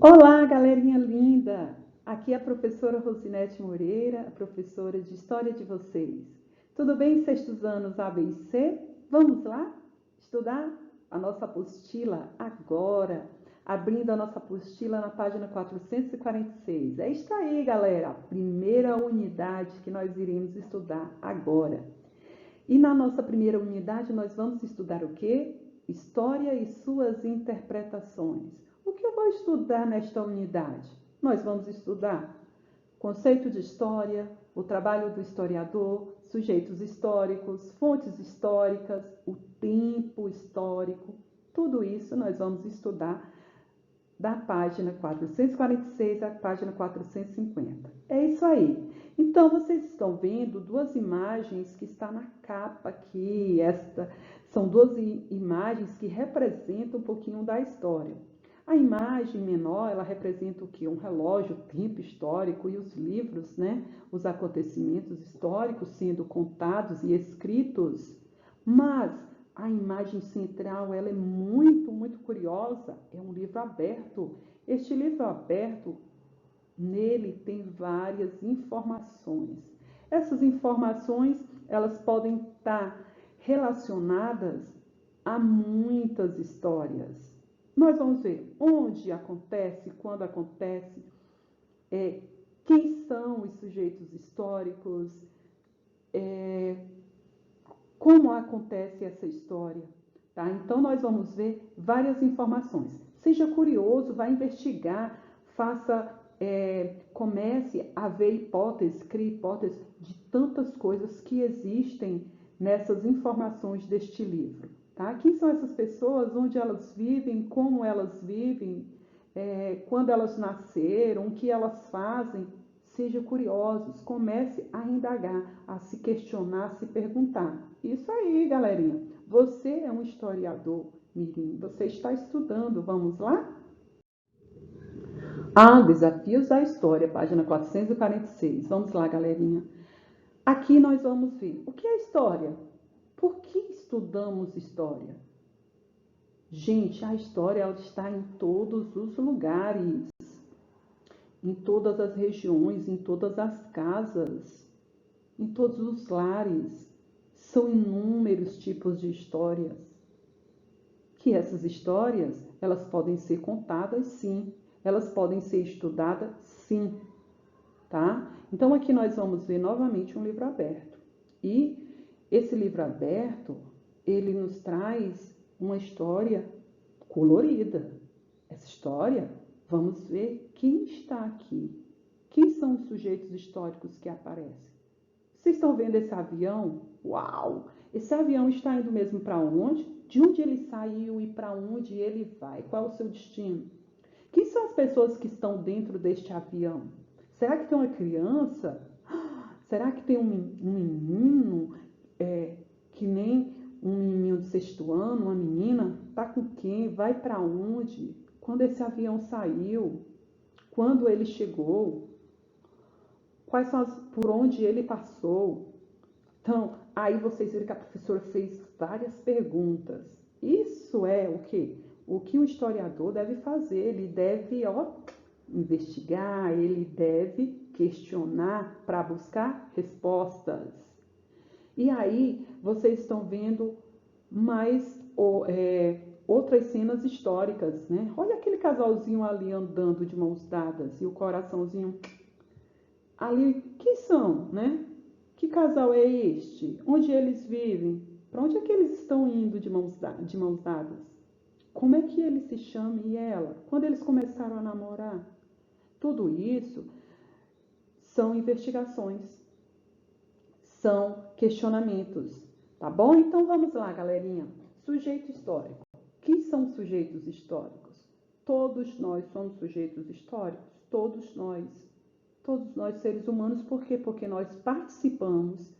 Olá, galerinha linda! Aqui é a professora Rosinete Moreira, a professora de História de vocês. Tudo bem, sextos anos A, B e C? Vamos lá estudar a nossa apostila agora, abrindo a nossa apostila na página 446. É isso aí, galera, a primeira unidade que nós iremos estudar agora. E na nossa primeira unidade nós vamos estudar o quê? História e suas interpretações. O que eu vou estudar nesta unidade? Nós vamos estudar conceito de história, o trabalho do historiador, sujeitos históricos, fontes históricas, o tempo histórico. Tudo isso nós vamos estudar da página 446 à página 450. É isso aí. Então, vocês estão vendo duas imagens que está na capa aqui. São duas imagens que representam um pouquinho da história. A imagem menor, ela representa o quê? Um relógio, o tempo histórico e os livros, né? Os acontecimentos históricos sendo contados e escritos. Mas a imagem central, ela é muito curiosa. É um livro aberto. Este livro aberto, nele tem várias informações. Essas informações, elas podem estar relacionadas a muitas histórias. Nós vamos ver onde acontece, quando acontece, quem são os sujeitos históricos, como acontece essa história. Tá? Então, nós vamos ver várias informações. Seja curioso, vá investigar, comece a ver hipóteses, crie hipóteses de tantas coisas que existem nessas informações deste livro. Tá? Quem são essas pessoas, onde elas vivem, como elas vivem, quando elas nasceram, o que elas fazem. Seja curiosos, comece a indagar, a se questionar, a se perguntar. Isso aí, galerinha. Você é um historiador, Mirim. Você está estudando. Vamos lá? Desafios da História, página 446. Vamos lá, galerinha. Aqui nós vamos ver o que é história. Por que estudamos história? Gente, a história ela está em todos os lugares, em todas as regiões, em todas as casas, em todos os lares. São inúmeros tipos de histórias. Que essas histórias, elas podem ser contadas, sim. Elas podem ser estudadas, sim. Tá? Então, aqui nós vamos ver novamente um livro aberto. E esse livro aberto, ele nos traz uma história colorida. Essa história, vamos ver quem está aqui. Quem são os sujeitos históricos que aparecem? Vocês estão vendo esse avião? Uau! Esse avião está indo mesmo para onde? De onde ele saiu e para onde ele vai? Qual é o seu destino? Quem são as pessoas que estão dentro deste avião? Será que tem uma criança? Será que tem um menino que nem um menino do sexto ano, uma menina? Tá com quem? Vai para onde? Quando esse avião saiu? Quando ele chegou? Por onde ele passou? Então, aí vocês viram que a professora fez várias perguntas. Isso é o quê? O que o historiador deve fazer? Ele deve, investigar, ele deve questionar para buscar respostas. E aí vocês estão vendo mais outras cenas históricas, né? Olha aquele casalzinho ali andando de mãos dadas e o coraçãozinho ali. Quem são, né? Que casal é este? Onde eles vivem? Para onde é que eles estão indo de mãos dadas? Como é que ele se chama e ela? Quando eles começaram a namorar? Tudo isso são investigações, são questionamentos, tá bom? Então vamos lá, galerinha. Sujeito histórico. Quem são sujeitos históricos? Todos nós somos sujeitos históricos, todos nós seres humanos. Por quê? Porque nós participamos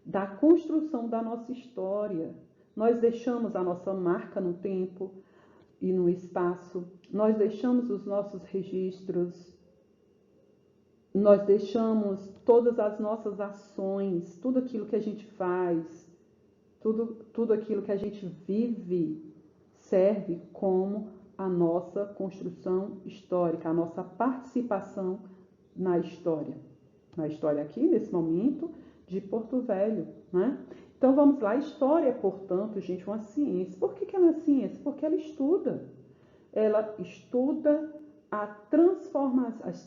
da construção da nossa história. Nós deixamos a nossa marca no tempo e no espaço, nós deixamos os nossos registros, nós deixamos todas as nossas ações, tudo aquilo que a gente faz, tudo aquilo que a gente vive serve como a nossa construção histórica, a nossa participação na história aqui, nesse momento, de Porto Velho, né? Então, vamos lá. História, portanto, gente, uma ciência. Por que ela é ciência? Porque ela estuda. Ela estuda as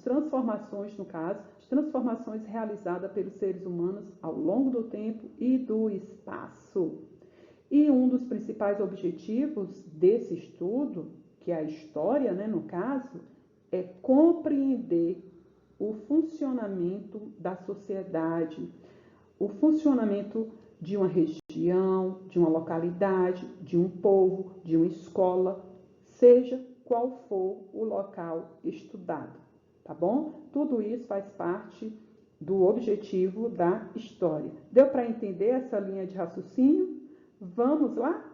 transformações, no caso, as transformações realizadas pelos seres humanos ao longo do tempo e do espaço. E um dos principais objetivos desse estudo, que é a história, né, no caso, é compreender o funcionamento da sociedade, o funcionamento de uma região, de uma localidade, de um povo, de uma escola, seja qual for o local estudado, tá bom? Tudo isso faz parte do objetivo da história. Deu para entender essa linha de raciocínio? Vamos lá?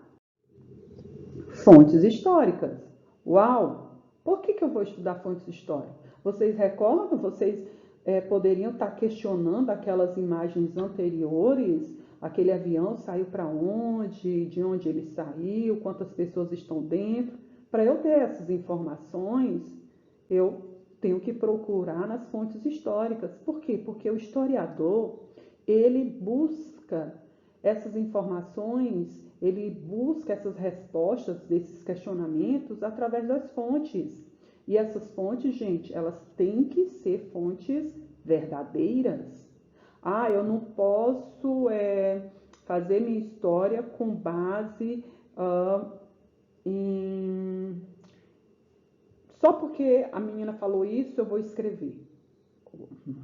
Fontes históricas. Uau! Por que eu vou estudar fontes históricas? Vocês recordam? Vocês poderiam estar questionando aquelas imagens anteriores? Aquele avião saiu para onde? De onde ele saiu? Quantas pessoas estão dentro? Para eu ter essas informações, eu tenho que procurar nas fontes históricas. Por quê? Porque o historiador, ele busca essas informações, ele busca essas respostas desses questionamentos através das fontes. E essas fontes, gente, elas têm que ser fontes verdadeiras. Ah, eu não posso fazer minha história com base só porque a menina falou isso, eu vou escrever.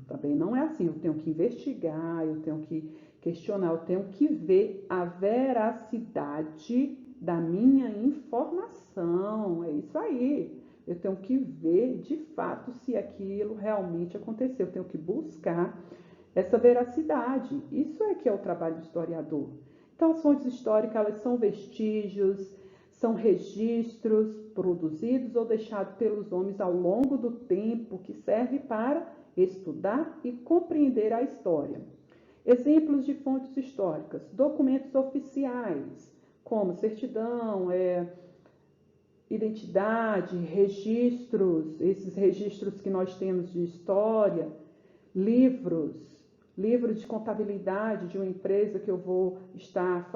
Também não é assim. Eu tenho que investigar, eu tenho que questionar, eu tenho que ver a veracidade da minha informação. É isso aí. Eu tenho que ver de fato se aquilo realmente aconteceu. Eu tenho que buscar essa veracidade. Isso é que é o trabalho do historiador. Então, as fontes históricas, elas são vestígios, são registros produzidos ou deixados pelos homens ao longo do tempo que serve para estudar e compreender a história. Exemplos de fontes históricas: documentos oficiais, como certidão, identidade, registros, esses registros que nós temos de história, livros de contabilidade de uma empresa que eu vou estar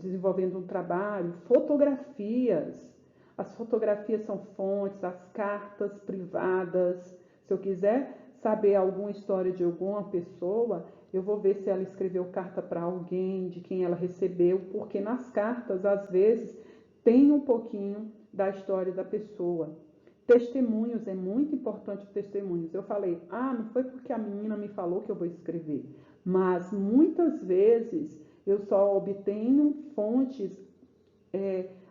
desenvolvendo um trabalho, fotografias. As fotografias são fontes, as cartas privadas. Se eu quiser saber alguma história de alguma pessoa, eu vou ver se ela escreveu carta para alguém, de quem ela recebeu, porque nas cartas, às vezes, tem um pouquinho da história da pessoa. Testemunhos, é muito importante testemunhos. Eu falei, não foi porque a menina me falou que eu vou escrever, mas muitas vezes eu só obtenho fontes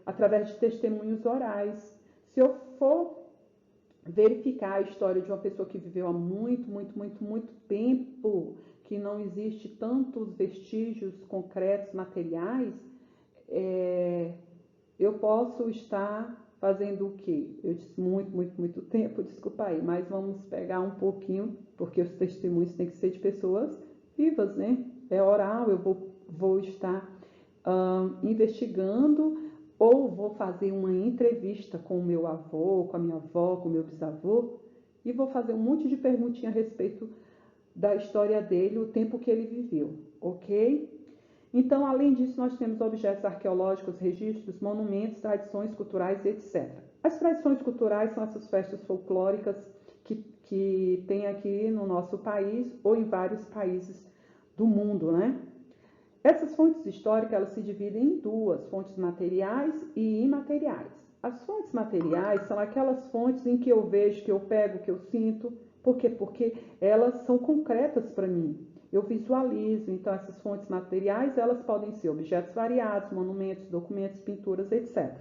através de testemunhos orais. Se eu for verificar a história de uma pessoa que viveu há muito tempo, que não existe tantos vestígios concretos, materiais, eu posso estar fazendo o quê? Eu disse muito tempo, desculpa aí, mas vamos pegar um pouquinho, porque os testemunhos têm que ser de pessoas vivas, né? É oral, eu vou estar investigando ou vou fazer uma entrevista com o meu avô, com a minha avó, com o meu bisavô e vou fazer um monte de perguntinha a respeito da história dele, o tempo que ele viveu, ok? Então, além disso, nós temos objetos arqueológicos, registros, monumentos, tradições culturais, etc. As tradições culturais são essas festas folclóricas que tem aqui no nosso país ou em vários países do mundo, né? Essas fontes históricas, elas se dividem em duas, fontes materiais e imateriais. As fontes materiais são aquelas fontes em que eu vejo, que eu pego, que eu sinto. Por quê? Porque elas são concretas para mim. Eu visualizo, então essas fontes materiais, elas podem ser objetos variados, monumentos, documentos, pinturas, etc.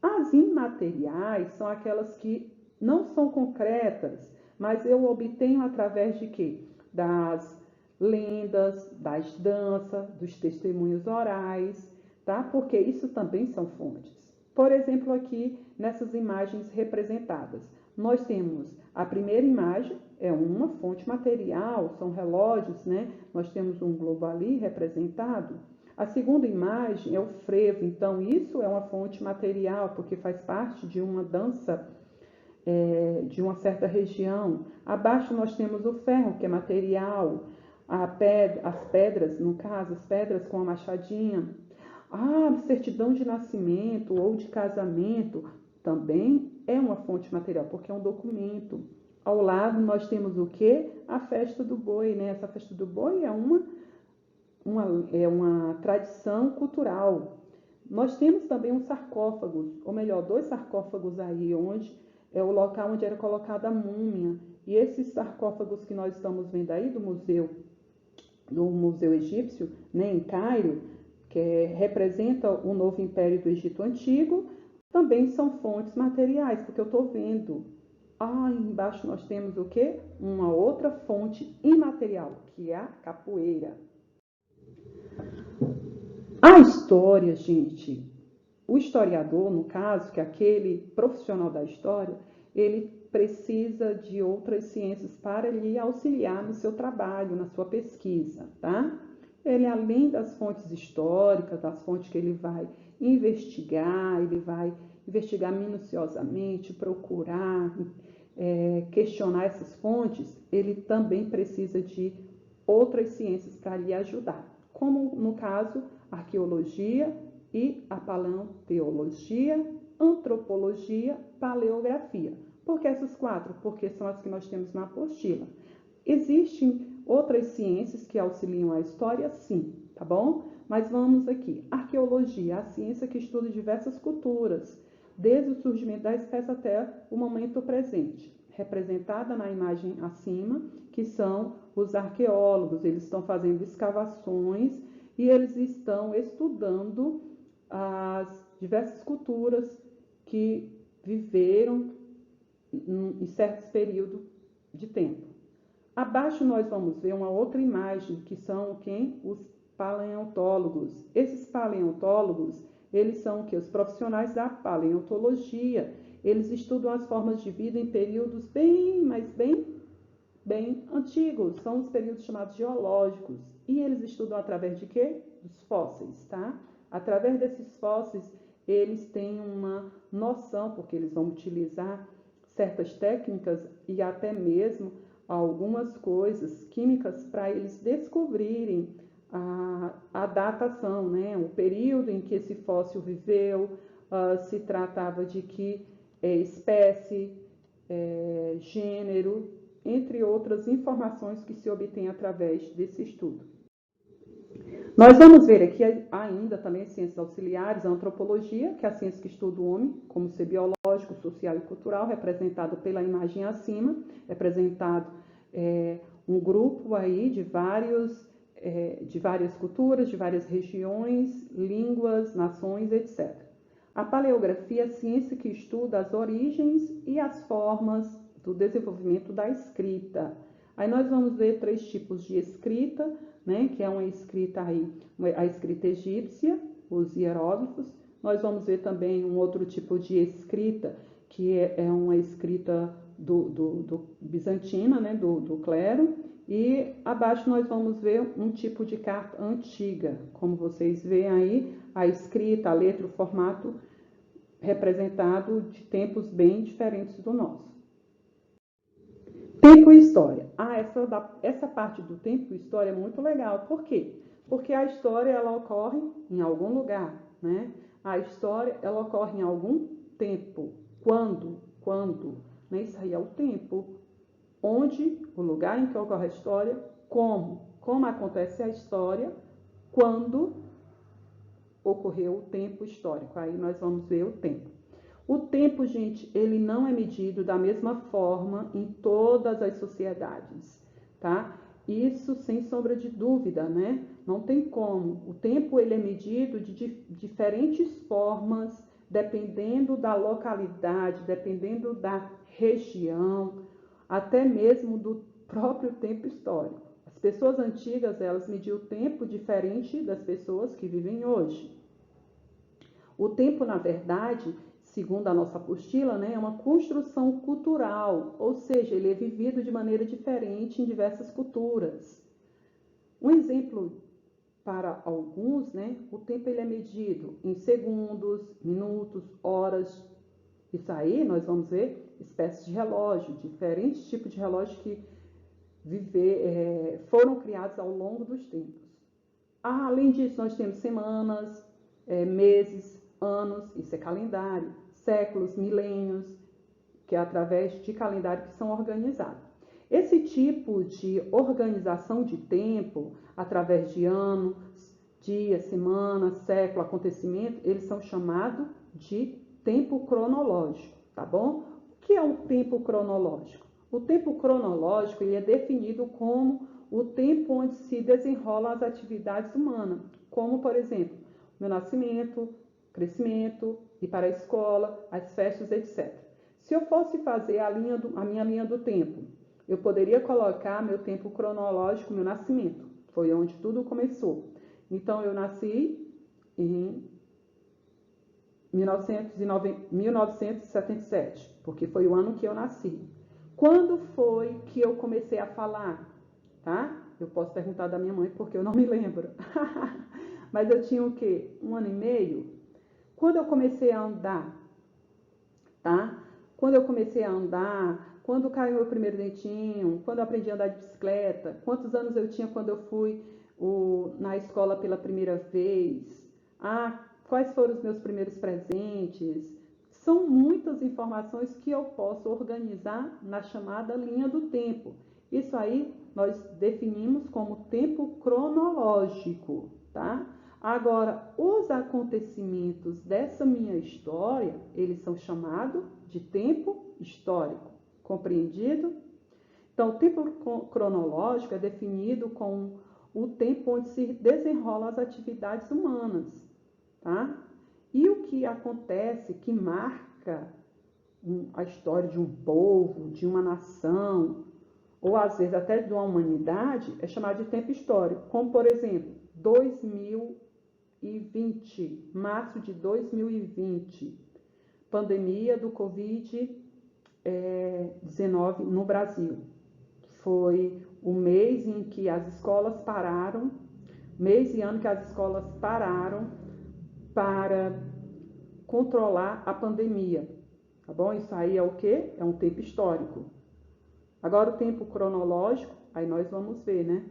As imateriais são aquelas que não são concretas, mas eu obtenho através de quê? Das lendas, das danças, dos testemunhos orais, tá? Porque isso também são fontes. Por exemplo, aqui nessas imagens representadas, nós temos a primeira imagem, é uma fonte material, são relógios, né? Nós temos um globo ali representado. A segunda imagem é o frevo, então isso é uma fonte material, porque faz parte de uma dança de uma certa região. Abaixo nós temos o ferro, que é material, as pedras, no caso, as pedras com a machadinha. A certidão de nascimento ou de casamento também é uma fonte material, porque é um documento. Ao lado nós temos o quê? A festa do boi, né? Essa festa do boi é uma tradição cultural. Nós temos também um sarcófago, ou melhor, 2 sarcófagos aí, onde é o local onde era colocada a múmia. E esses sarcófagos que nós estamos vendo aí do Museu Egípcio, né, em Cairo, que representa o novo império do Egito Antigo, também são fontes materiais, porque eu estou vendo. Embaixo nós temos o quê? Uma outra fonte imaterial, que é a capoeira. A história, gente, o historiador, no caso, que é aquele profissional da história, ele precisa de outras ciências para lhe auxiliar no seu trabalho, na sua pesquisa, tá? Ele, além das fontes históricas, das fontes que ele vai investigar minuciosamente, procurar, questionar essas fontes, ele também precisa de outras ciências para lhe ajudar, como no caso, arqueologia e a paleontologia, antropologia, paleografia. Por que essas 4? Porque são as que nós temos na apostila. Existem outras ciências que auxiliam a história? Sim, tá bom? Mas vamos aqui. Arqueologia, a ciência que estuda diversas culturas, desde o surgimento da espécie até o momento presente. Representada na imagem acima, que são os arqueólogos. Eles estão fazendo escavações e eles estão estudando as diversas culturas que viveram em certos períodos de tempo. Abaixo nós vamos ver uma outra imagem, que são quem? Os paleontólogos. Esses paleontólogos, eles são o quê? Os profissionais da paleontologia. Eles estudam as formas de vida em períodos bem antigos. São os períodos chamados geológicos. E eles estudam através de quê? Dos fósseis, tá? Através desses fósseis, eles têm uma noção, porque eles vão utilizar certas técnicas e até mesmo algumas coisas químicas para eles descobrirem a datação, né? O período em que esse fóssil viveu, se tratava de que espécie, gênero, entre outras informações que se obtém através desse estudo. Nós vamos ver aqui ainda também ciências auxiliares, a antropologia, que é a ciência que estuda o homem, como ser biológico, social e cultural, representado pela imagem acima, representado um grupo aí de várias culturas, de várias regiões, línguas, nações, etc. A paleografia é a ciência que estuda as origens e as formas do desenvolvimento da escrita. Aí nós vamos ver 3 tipos de escrita, né, que é uma escrita aí, a escrita egípcia, os hieróglifos. Nós vamos ver também um outro tipo de escrita, que é uma escrita do bizantina, né, do clero. E abaixo nós vamos ver um tipo de carta antiga, como vocês veem aí, a escrita, a letra, o formato representado de tempos bem diferentes do nosso. Tempo e história. Essa parte do tempo e história é muito legal. Por quê? Porque a história ela ocorre em algum lugar, né? A história ela ocorre em algum tempo. Quando? Né? Isso aí é o tempo. Onde? O lugar em que ocorre a história. Como acontece a história. Quando ocorreu o tempo histórico. Aí nós vamos ver o tempo. O tempo, gente, ele não é medido da mesma forma em todas as sociedades, tá? Isso sem sombra de dúvida, né? Não tem como. O tempo, ele é medido de diferentes formas, dependendo da localidade, dependendo da região, até mesmo do próprio tempo histórico. As pessoas antigas, elas mediam o tempo diferente das pessoas que vivem hoje. O tempo, na verdade, segundo a nossa apostila, né, é uma construção cultural, ou seja, ele é vivido de maneira diferente em diversas culturas. Um exemplo para alguns, né, o tempo ele é medido em segundos, minutos, horas. Isso aí nós vamos ver espécies de relógio, diferentes tipos de relógio que foram criados ao longo dos tempos. Além disso, nós temos semanas, meses, anos, isso é calendário, séculos, milênios, que é através de calendário que são organizados. Esse tipo de organização de tempo, através de anos, dia, semana, século, acontecimento, eles são chamados de tempo cronológico, tá bom? O que é o tempo cronológico? O tempo cronológico ele é definido como o tempo onde se desenrolam as atividades humanas, como, por exemplo, meu nascimento, crescimento, ir para a escola, as festas, etc. Se eu fosse fazer a minha linha do tempo, eu poderia colocar meu tempo cronológico, meu nascimento. Foi onde tudo começou. Então, eu nasci em 1977, porque foi o ano que eu nasci. Quando foi que eu comecei a falar? Tá? Eu posso perguntar da minha mãe, porque eu não me lembro. Mas eu tinha o quê? 1 ano e meio? Quando eu comecei a andar, tá? Quando eu comecei a andar, quando caiu meu primeiro dentinho, quando eu aprendi a andar de bicicleta, quantos anos eu tinha quando eu fui na escola pela primeira vez, quais foram os meus primeiros presentes. São muitas informações que eu posso organizar na chamada linha do tempo. Isso aí nós definimos como tempo cronológico, tá? Agora, os acontecimentos dessa minha história, eles são chamados de tempo histórico, compreendido? Então, o tempo cronológico é definido como o tempo onde se desenrolam as atividades humanas, tá? E o que acontece, que marca a história de um povo, de uma nação, ou às vezes até de uma humanidade, é chamado de tempo histórico, como por exemplo, 2020, março de 2020, pandemia do Covid-19 no Brasil. Foi o mês em que as escolas pararam, mês e ano que as escolas pararam para controlar a pandemia, tá bom? Isso aí é o quê? É um tempo histórico. Agora o tempo cronológico, aí nós vamos ver, né?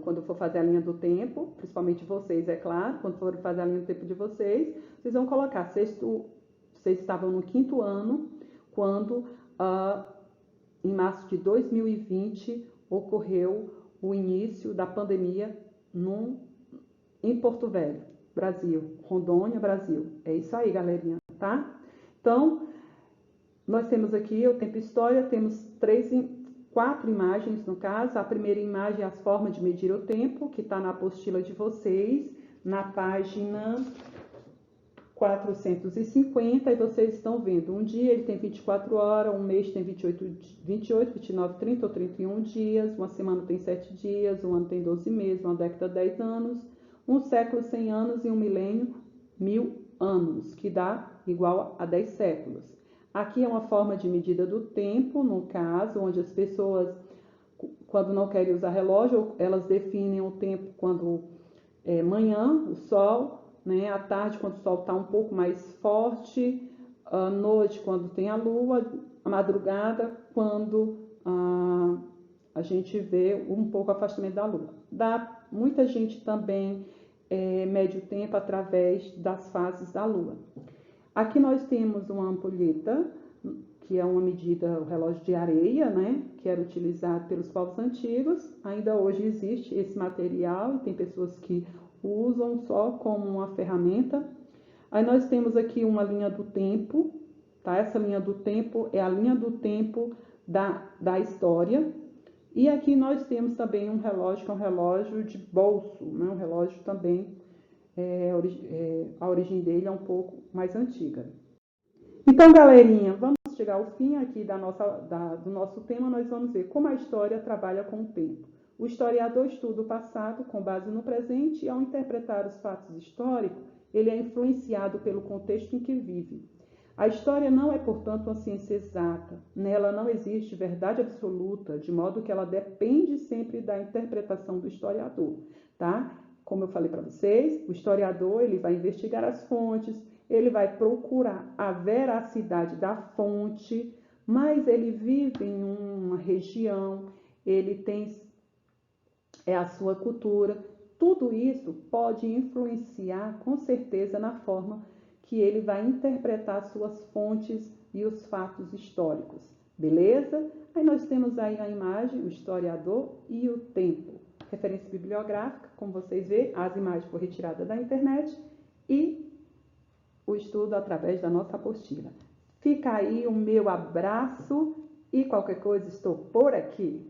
Quando eu for fazer a linha do tempo, principalmente vocês, é claro, quando for fazer a linha do tempo de vocês vão colocar, vocês estavam no 5º ano, quando em março de 2020 ocorreu o início da pandemia em Porto Velho, Brasil, Rondônia, Brasil. É isso aí, galerinha, tá? Então, nós temos aqui o tempo história, temos 4 imagens no caso. A primeira imagem é as formas de medir o tempo, que está na apostila de vocês, na página 450, e vocês estão vendo, um dia ele tem 24 horas, um mês tem 28, 29, 30 ou 31 dias, uma semana tem 7 dias, um ano tem 12 meses, uma década 10 anos, um século 100 anos e um milênio 1000 anos, que dá igual a 10 séculos. Aqui é uma forma de medida do tempo, no caso, onde as pessoas, quando não querem usar relógio, elas definem o tempo quando é manhã, o sol, né? À tarde, quando o sol está um pouco mais forte, à noite, quando tem a lua, à madrugada, quando a gente vê um pouco o afastamento da lua. Muita gente também mede o tempo através das fases da lua. Aqui nós temos uma ampulheta, que é uma medida, o relógio de areia, né, que era utilizado pelos povos antigos. Ainda hoje existe esse material e tem pessoas que usam só como uma ferramenta. Aí nós temos aqui uma linha do tempo, tá? Essa linha do tempo é a linha do tempo da história. E aqui nós temos também um relógio, que é um relógio de bolso, né? Um relógio também, a origem dele é um pouco mais antiga. Então, galerinha, vamos chegar ao fim aqui do nosso tema. Nós vamos ver como a história trabalha com o tempo. O historiador estuda o passado com base no presente e, ao interpretar os fatos históricos, ele é influenciado pelo contexto em que vive. A história não é, portanto, uma ciência exata. Nela não existe verdade absoluta, de modo que ela depende sempre da interpretação do historiador, tá? Como eu falei para vocês, o historiador ele vai investigar as fontes, ele vai procurar a veracidade da fonte, mas ele vive em uma região, ele tem a sua cultura. Tudo isso pode influenciar com certeza na forma que ele vai interpretar suas fontes e os fatos históricos, beleza? Aí nós temos aí a imagem, o historiador e o tempo. Referência bibliográfica, como vocês veem, as imagens foram retiradas da internet e o estudo através da nossa apostila. Fica aí o meu abraço e qualquer coisa estou por aqui.